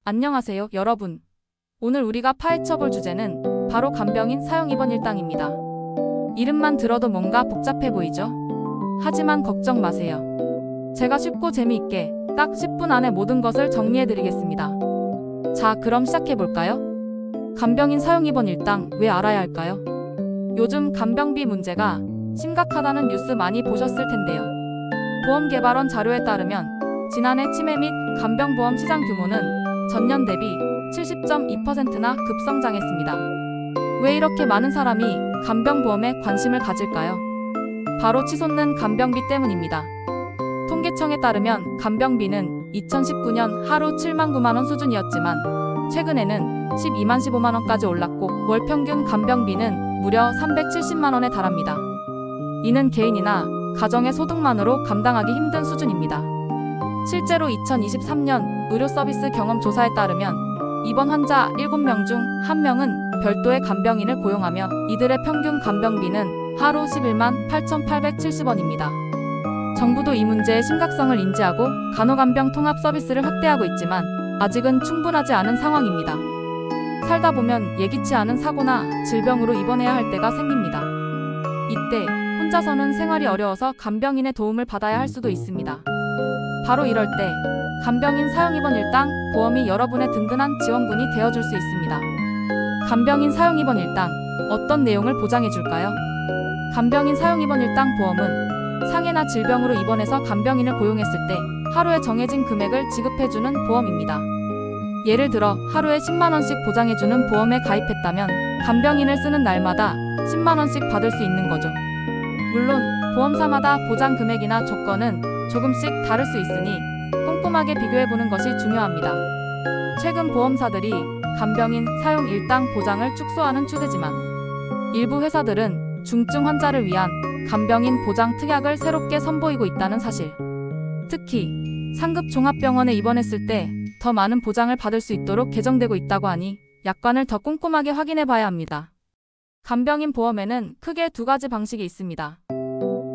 안녕하세요, 여러분. 오늘 우리가 파헤쳐볼 주제는 바로 간병인 사용 입원 일당입니다. 이름만 들어도 뭔가 복잡해 보이죠? 하지만 걱정 마세요. 제가 쉽고 재미있게 딱 10분 안에 모든 것을 정리해드리겠습니다. 자, 그럼 시작해볼까요? 간병인 사용 입원 일당 왜 알아야 할까요? 요즘 간병비 문제가 심각하다는 뉴스 많이 보셨을 텐데요. 보험개발원 자료에 따르면 지난해 치매 및 간병보험 시장 규모는 전년 대비 70.2%나 급성장했습니다. 왜 이렇게 많은 사람이 간병보험에 관심을 가질까요? 바로 치솟는 간병비 때문입니다. 통계청에 따르면 간병비는 2019년 하루 7만 9만 원 수준이었지만 최근에는 12만 15만 원까지 올랐고 월 평균 간병비는 무려 370만 원에 달합니다. 이는 개인이나 가정의 소득만으로 감당하기 힘든 수준입니다. 실제로 2023년 의료서비스 경험조사에 따르면 입원 환자 7명 중 1명은 별도의 간병인을 고용하며 이들의 평균 간병비는 하루 11만 8,870원입니다. 정부도 이 문제의 심각성을 인지하고 간호간병 통합 서비스를 확대하고 있지만 아직은 충분하지 않은 상황입니다. 살다 보면 예기치 않은 사고나 질병으로 입원해야 할 때가 생깁니다. 이때 혼자서는 생활이 어려워서 간병인의 도움을 받아야 할 수도 있습니다. 바로 이럴 때 간병인 사용 입원 일당 보험이 여러분의 든든한 지원군이 되어줄 수 있습니다. 간병인 사용 입원 일당 어떤 내용을 보장해 줄까요? 간병인 사용 입원 일당 보험은 상해나 질병으로 입원해서 간병인을 고용했을 때 하루에 정해진 금액을 지급해주는 보험입니다. 예를 들어 하루에 10만 원씩 보장해주는 보험에 가입했다면 간병인을 쓰는 날마다 10만 원씩 받을 수 있는 거죠. 물론 보험사마다 보장 금액이나 조건은 조금씩 다를 수 있으니 꼼꼼하게 비교해보는 것이 중요합니다. 최근 보험사들이 간병인 사용 일당 보장을 축소하는 추세지만 일부 회사들은 중증 환자를 위한 간병인 보장 특약을 새롭게 선보이고 있다는 사실. 특히 상급 종합병원에 입원했을 때 더 많은 보장을 받을 수 있도록 개정되고 있다고 하니 약관을 더 꼼꼼하게 확인해 봐야 합니다. 간병인 보험에는 크게 두 가지 방식이 있습니다.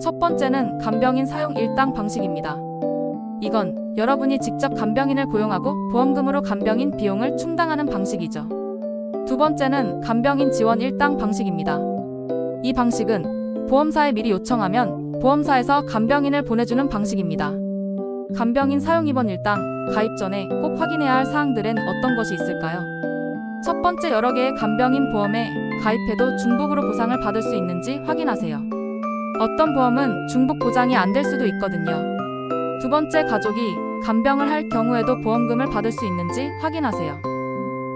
첫 번째는 간병인 사용 일당 방식입니다. 이건 여러분이 직접 간병인을 고용하고 보험금으로 간병인 비용을 충당하는 방식이죠. 두 번째는 간병인 지원 일당 방식입니다. 이 방식은 보험사에 미리 요청하면 보험사에서 간병인을 보내주는 방식입니다. 간병인 사용 입원 일당 가입 전에 꼭 확인해야 할 사항들은 어떤 것이 있을까요? 첫 번째, 여러 개의 간병인 보험에 가입해도 중복으로 보상을 받을 수 있는지 확인하세요. 어떤 보험은 중복 보장이 안 될 수도 있거든요. 두 번째, 가족이 간병을 할 경우에도 보험금을 받을 수 있는지 확인하세요.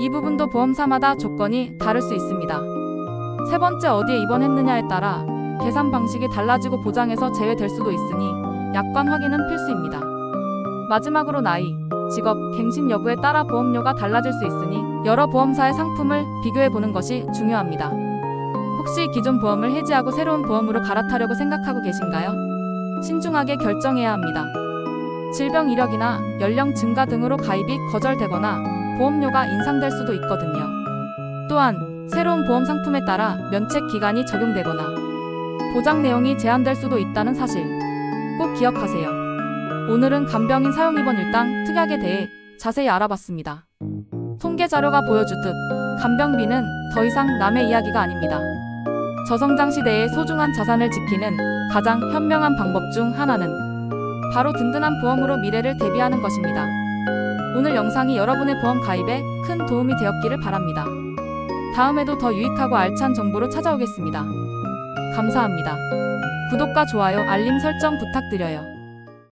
이 부분도 보험사마다 조건이 다를 수 있습니다. 세 번째, 어디에 입원했느냐에 따라 계산 방식이 달라지고 보장에서 제외될 수도 있으니 약관 확인은 필수입니다. 마지막으로 나이, 직업, 갱신 여부에 따라 보험료가 달라질 수 있으니 여러 보험사의 상품을 비교해보는 것이 중요합니다. 혹시 기존 보험을 해지하고 새로운 보험으로 갈아타려고 생각하고 계신가요? 신중하게 결정해야 합니다. 질병 이력이나 연령 증가 등으로 가입이 거절되거나 보험료가 인상될 수도 있거든요. 또한 새로운 보험 상품에 따라 면책 기간이 적용되거나 보장 내용이 제한될 수도 있다는 사실 꼭 기억하세요. 오늘은 간병인 사용 입원 일당 특약에 대해 자세히 알아봤습니다. 통계 자료가 보여주듯 간병비는 더 이상 남의 이야기가 아닙니다. 저성장 시대의 소중한 자산을 지키는 가장 현명한 방법 중 하나는 바로 든든한 보험으로 미래를 대비하는 것입니다. 오늘 영상이 여러분의 보험 가입에 큰 도움이 되었기를 바랍니다. 다음에도 더 유익하고 알찬 정보로 찾아오겠습니다. 감사합니다. 구독과 좋아요, 알림 설정 부탁드려요.